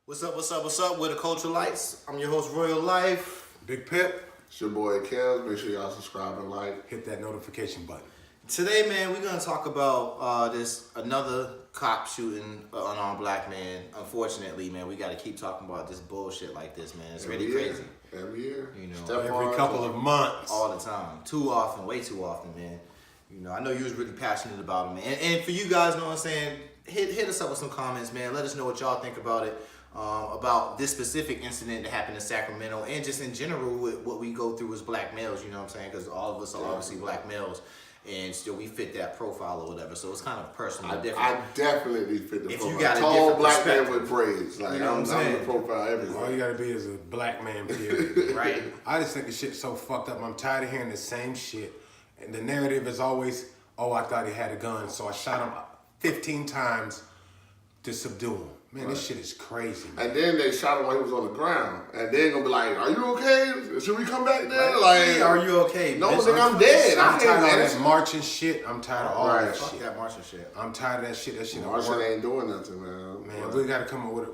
What's up, what's up, what's up? We're the Culturalites. I'm your host, Royal Life. Big Pip. It's your boy Kels. Make sure y'all subscribe and like. Hit that notification button. Today, man, we're going to talk about another cop shooting an unarmed black man. Unfortunately, man, we got to keep talking about this bullshit like this, man. It's really crazy. Every year. You know, Every couple of months. All the time. Too often, way too often, man. You know, I know you was really passionate about it, man. And for you guys, know what I'm saying, hit us up with some comments, man. Let us know what y'all think about it. About this specific incident that happened in Sacramento and just in general with what we go through as black males, you know what I'm saying? Because all of us are obviously black males and still we fit that profile or whatever. So it's kind of personal and different. I definitely fit the if profile. you got a tall different black man perspective. with braids. Like, You know what I'm saying? I'm the profile everywhere. All you gotta be is a black man, period. Right. I just think the shit's so fucked up. I'm tired of hearing the same shit. And the narrative is always, oh, I thought he had a gun, so I shot him 15 times to subdue him. Man, this shit is crazy, man. And then they shot him while he was on the ground. And then gonna be like, are you okay? Should we come back there? Like, Are you okay? no, bitch? nigga, I'm dead. I'm tired of all that that marching shit. I'm tired of all Right. that Fuck shit. that Martian shit. I'm tired of that shit. That shit don't Martian work. ain't doing nothing, man. Man, we gotta come up with a...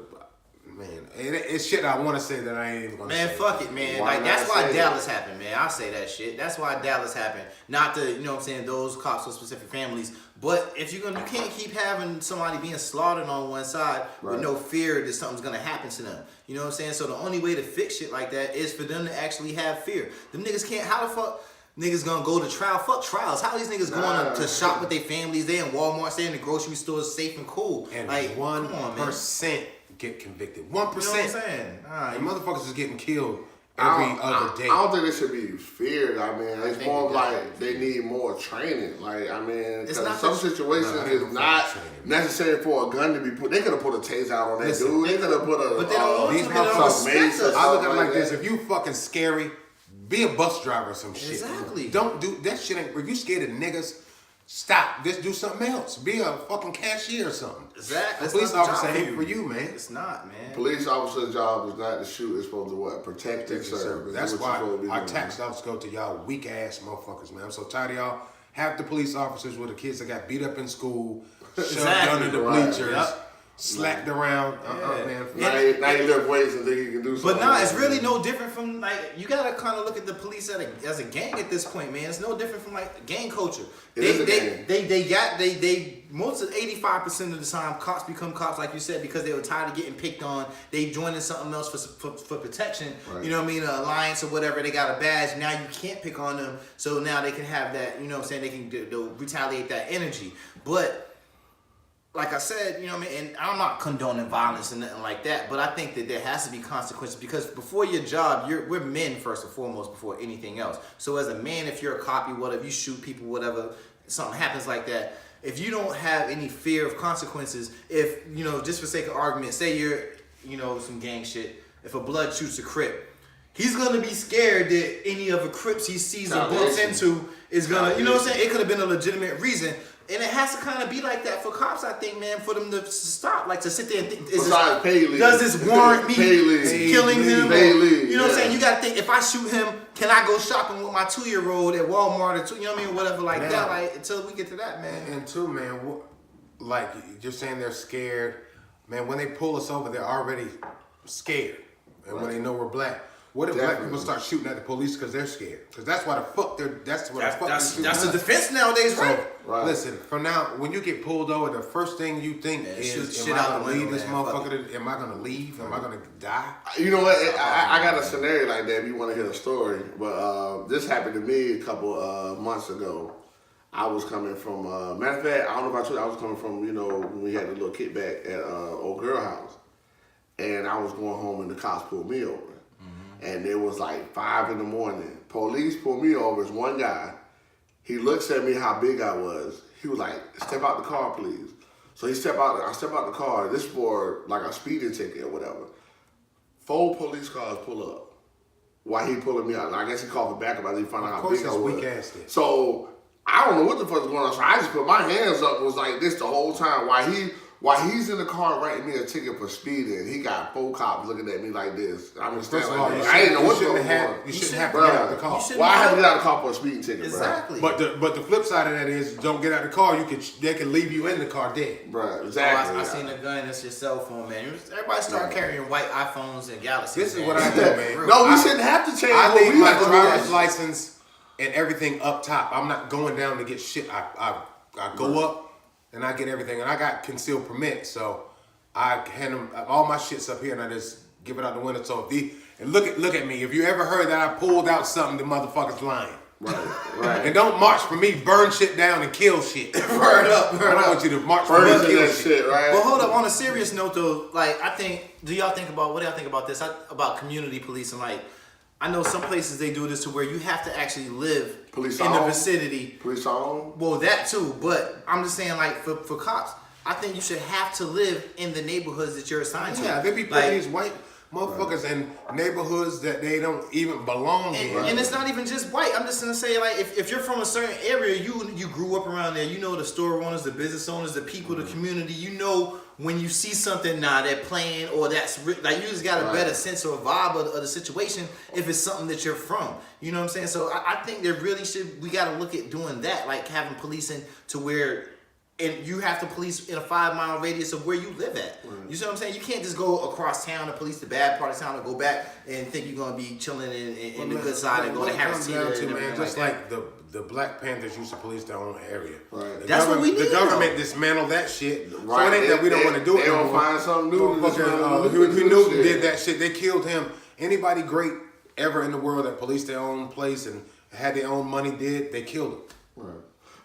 Man, it's shit I want to say that I ain't even gonna Man, say. fuck it, man. Why Like, that's not why say Dallas happened, man. I'll say that shit. That's why Dallas happened. Not the, you know what I'm saying, those cops or specific families. But if you can't keep having somebody being slaughtered on one side with no fear that something's gonna happen to them. You know what I'm saying? So the only way to fix shit like that is for them to actually have fear. Them niggas can't, how the fuck niggas gonna go to trial? Fuck trials. How these niggas going to shop with their families? They in Walmart, they in the grocery stores, safe and cool. And like, 1% come on, man. get convicted. 1%. You know what I'm saying? And motherfuckers is getting killed every other day. I don't think they should be feared. I mean, it's think more they like they need more training. Like, I mean, It's 'cause not some that- situations No, it's not training. necessary for a gun to be put. They could have put a taser out on that Listen, dude. They could have put a. But they don't want these to. They don't motherfuckers respect mace or us. I look at it something like like this. that. If you fucking scary, be a bus driver or some shit. Exactly. Don't do that shit. If you scared of niggas, stop. Just do something else. Be a fucking cashier or something. Exactly. A That's police not the officer job ain't for you, man. It's not, man. Police officer's job is not to shoot. It's supposed to what? Protect and serve. That's what why you're supposed to be our doing. tax dollars go to y'all weak ass motherfuckers, man. I'm so tired of y'all. Half the police officers were the kids that got beat up in school, shoved Exactly, under the right. bleachers, Yep. slapped around. Yeah. Man. Now you lift weights and think you can do something. But nah, it's really no different from like you gotta kind of look at the police as a gang at this point, man. It's no different from like gang culture. It is a gang. They most of 85% of the time cops become cops, like you said, because they were tired of getting picked on. They joined in something else for protection. Right. You know what I mean? An alliance or whatever. They got a badge. Now you can't pick on them, so now they can have that. You know what I'm saying? They can they'll retaliate that energy, but. Like I said, you know what I mean, and I'm not condoning violence and nothing like that, but I think that there has to be consequences because before your job, we're men first and foremost before anything else. So as a man, if you're a cop, whatever, you shoot people, whatever, something happens like that, if you don't have any fear of consequences, if, you know, just for sake of argument, say you're, you know, some gang shit, if a blood shoots a Crip, he's gonna be scared that any of the Crips he sees or bumps into is gonna, you know what I'm saying? It could have been a legitimate reason. And it has to kind of be like that for cops, I think, man, for them to stop, like to sit there and think, Besides pay leave. does this warrant me Pay leave. killing him? Pay leave, You know what I'm yeah. saying? You got to think, if I shoot him, can I go shopping with my 2-year-old at Walmart or you know what I mean, whatever like that, like until we get to that, man. And two, man, like you're saying they're scared. Man, when they pull us over, they're already scared. And when they know we're black. What if black people start shooting at the police because they're scared? Because that's why the fuck they're That's shooting the us. defense nowadays, right? Right. Listen, from now, when you get pulled over, the first thing you think shoot is, shit am I out the going to leave window, this man. Fuck motherfucker? Am I going to leave? Am I going to die? You know what? I got a scenario like that if you want to hear a story. But this happened to me a couple months ago. I was coming from, matter of fact, I don't know if I told you, I was coming from, you know, when we had the little kickback at old girl house. And I was going home and the cops pulled me over. And it was like 5 in the morning. Police pulled me over. It's one guy. He looks at me how big I was. He was like, step out the car, please. So I step out the car. This for like a speeding ticket or whatever. 4 police cars pull up while he pulling me out. I guess he called for backup after he found out how big I was. Weak ass did. So I don't know what the fuck's going on. So I just put my hands up and was like this the whole time while he While he's in the car writing me a ticket for speeding, he got 4 cops looking at me like this. I'm just First of all, like, I didn't know what's going on. You shouldn't have to get out of the car. Why I have to get out of the car for a speeding ticket, Exactly. bro? But the flip side of that is, don't get out of the car. They can leave you in the car dead. Bro, exactly. I seen a gun. That's your cell phone, man. Everybody start carrying white iPhones and Galaxies. This is man. what I do, man. No, we shouldn't have to change. I what leave we my have to driver's do. license and everything up top. I'm not going down to get shit. I go up and I get everything, and I got concealed permit, so I hand them all my shit's up here, and I just give it out the window. So and look at me. If you ever heard that I pulled out something, the motherfucker's lying. Right. And don't march for me. Burn shit down and kill shit. Burn up. I don't want you to march for me Burn and kill that shit. shit, right? But hold up, on a serious note though, like what do y'all think about this? About community policing? Like, I know some places they do this to where you have to actually live Police in the on. vicinity. Police on. Well, that too, but I'm just saying, like, for cops, I think you should have to live in the neighborhoods that you're assigned to. Yeah, they be putting these white motherfuckers in neighborhoods that they don't even belong in. And it's not even just white. I'm just gonna say, like, if you're from a certain area, you grew up around there. You know the store owners, the business owners, the people, the community. You know when you see something they're playing, or like you just got a better sense or vibe of the situation if it's something that you're from. You know what I'm saying? So I think there really we got to look at doing that, like having policing to where. And you have to police in a 5-mile radius of where you live at. You see what I'm saying? You can't just go across town and police the bad part of town and go back and think you're gonna be chilling in the good side and go to Harris Teeter and everything just like that. like the Black Panthers used to police their own area. Right. That's what we need. The government dismantled that shit. Right. So it ain't that we don't want to do it. They don't find something new. Huey Newton did that shit. They killed him. Anybody great ever in the world that policed their own place and had their own money they killed him. Right.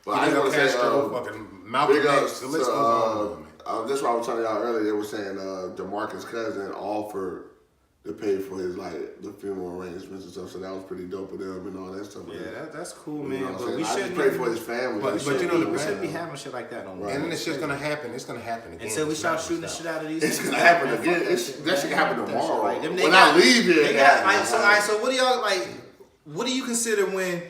But I want to say, fucking Malcolm big X. ups The list goes on, man. that's what I was telling y'all earlier. They were saying DeMarcus Cousins offered to pay for his the funeral arrangements and stuff. So that was pretty dope of them and all that stuff. Yeah, that's cool, man. You know But we I shouldn't just pray for his family. But you know we shouldn't be having shit like that on. And then it's just gonna happen. It's gonna happen again. Until we start shooting the shit out of these. It's things, gonna happen again. That shit can happen tomorrow. Like, When I leave here, so what do y'all like? What do you consider when?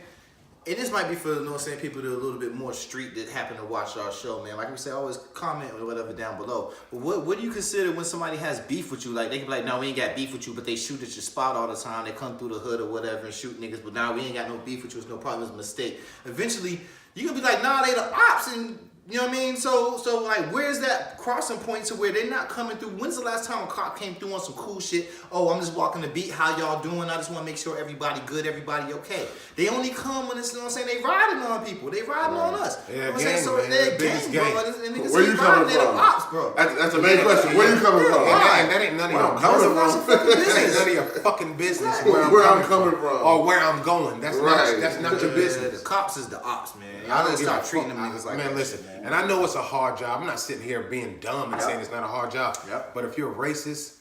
And this might be for people that are a little bit more street that happen to watch our show, man. Like we say, always comment or whatever down below. But what do you consider when somebody has beef with you? Like they can be like, no, we ain't got beef with you, but they shoot at your spot all the time. They come through the hood or whatever and shoot niggas. But now we ain't got no beef with you. It's no problem. It's a mistake. Eventually, you gonna be like, nah, they the ops, and you know what I mean? So like, where's that crossing point to where they're not coming through? When's the last time a cop came through on some cool shit? Oh, I'm just walking the beat. How y'all doing? I just want to make sure everybody good, everybody okay. They only come when it's, you know what I'm saying, they riding on people. They riding on us. Yeah, you know what I'm gang, saying? So man. they're The biggest gang, bro. gang. And niggas Where you keep coming riding, they're the from? ops, bro. That's the main question. Where you coming from? And that ain't none of your That ain't none of your fucking business. Where I'm coming from. Or where I'm going. That's not your business. The cops is the ops, man. Y'all gotta start treating them niggas like man, that. listen, and I know it's a hard job. I'm not sitting here being dumb and saying it's not a hard job. Yep. But if you're a racist,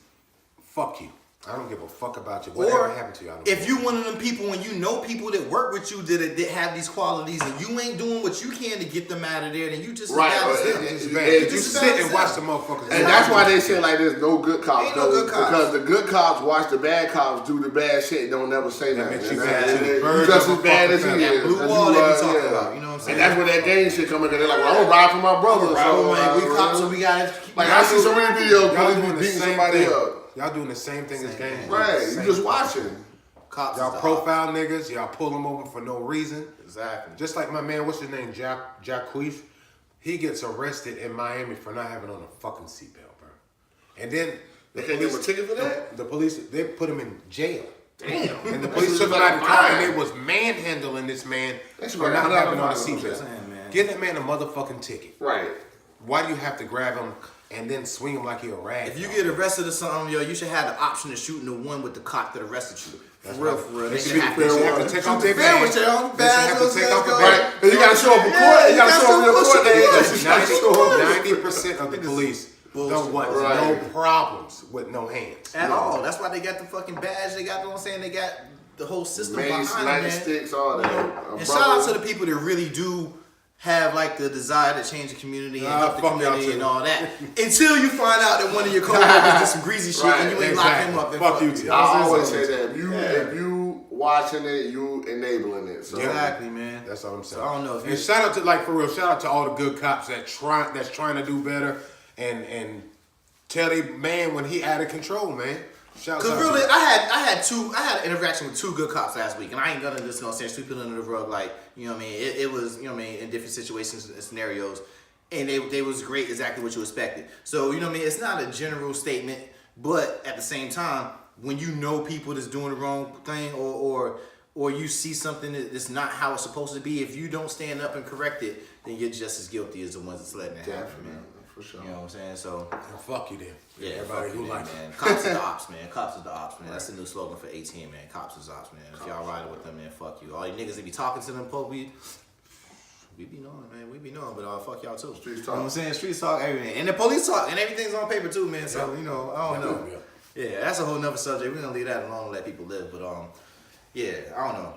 fuck you. I don't give a fuck about you. Whatever happened to you, I don't if you one of them people when you know people that work with you that have these qualities and you ain't doing what you can to get them out of there, then you just Right. You sit and watch the motherfuckers. And that's why they say like there's no good cops. Ain't no good cops. Because the good cops watch the bad cops do the bad shit and don't never say nothing. makes you You just as bad as he is. Blue That's wall who, they be talking yeah. about, you know what I'm saying? And that's where that gang shit come in. They're like, well, I'm gonna ride for my brother. We cops, so we gotta keep Like I see so many videos, Y'all police doing be the beating same somebody thing. up. Y'all doing the same thing as gangs. Right, you just watching. cops. Y'all profile niggas. Y'all pull them over for no reason. Exactly. Just like my man, what's his name, Jacquees. He gets arrested in Miami for not having on a fucking seatbelt, bro. And then They can't give him a ticket for that? The police, they put him in jail. Damn. And the police took him out of the car and they was manhandling this man for not having on a seatbelt. Give that man a motherfucking ticket. Right. Why do you have to grab him and then swing him like he a rag? If you get arrested or something, yo, you should have the option of shooting the one with the cop that arrested you. For real, for real. They should have to take off their badge. badge. They should have to take off the Right. badge. And you gotta show up in court. You gotta show up in court. 90% of the police don't want no problems with no hands. At all. That's why they got the fucking badge. They got, you know what I'm saying? They got the whole system Mace, behind lighting them, man. sticks, all that. And shout out to the people that really do have like the desire to change the community and help the community and all that. Until you find out that one of your coworkers did some greasy shit and you ain't lock him up. And Fuck you. I always say that. If you watching it, you enabling it. So. Exactly, man. That's all I'm saying. So I don't know if and shout out to, like, for real, shout out to all the good cops that's trying to do better. and tell a man when he out of control, man. Shouts Cause out really, to you. I had an interaction with 2 good cops last week, and I ain't gonna say sweep it under the rug, like, you know what I mean. It was, you know what I mean, in different situations and scenarios, and they was great, exactly what you expected. So you know what I mean. It's not a general statement, but at the same time, when you know people that's doing the wrong thing, or you see something that's not how it's supposed to be, if you don't stand up and correct it, then you're just as guilty as the ones that's letting it happen, man. For sure. You know what I'm saying? So And fuck you then. yeah, Everybody fuck who you, likes man. Cops is the ops, man. Cops is the ops, man. That's the new slogan for 18, man. Cops is ops, man. If y'all riding with them, man, fuck you. All you niggas that be talking to them, we be knowing, man. We be knowing, but fuck y'all too. Streets You know talk. what I'm saying? Streets talk, everything. And the police talk, and everything's on paper too, man. So, you know, I don't know. Yeah, that's a whole nother subject. We're gonna leave that alone and let people live. But yeah, I don't know.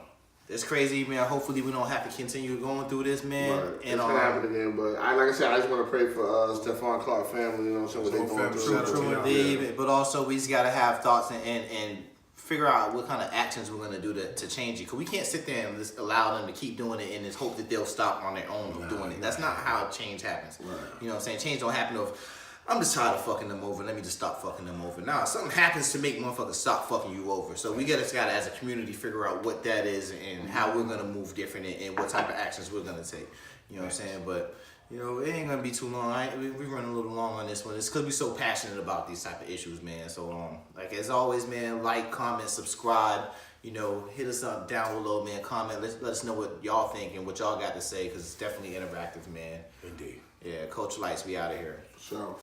It's crazy, man. Hopefully we don't have to continue going through this, man. Right. And It's gonna happen again, but like I said, I just want to pray for Stephon Clark family. You know what I'm saying? What they going through. True Yeah. indeed, but also we just gotta have thoughts and figure out what kind of actions we're gonna do to change it. Cause we can't sit there and just allow them to keep doing it and just hope that they'll stop on their own of doing it. That's not how change happens. Right. You know what I'm saying? Change don't happen of I'm just tired of fucking them over. Let me just stop fucking them over. Nah, something happens to make motherfuckers stop fucking you over. So we gotta as a community figure out what that is and how we're gonna move different and what type of actions we're gonna take. You know what I'm saying? But you know, it ain't gonna be too long. We running a little long on this one. It's cause we so passionate about these type of issues, man. So like as always, man, like, comment, subscribe. You know, hit us up down below, man. Comment. Let us know what y'all think and what y'all got to say, cause it's definitely interactive, man. Indeed. Yeah, Culturalites, we out of here. So.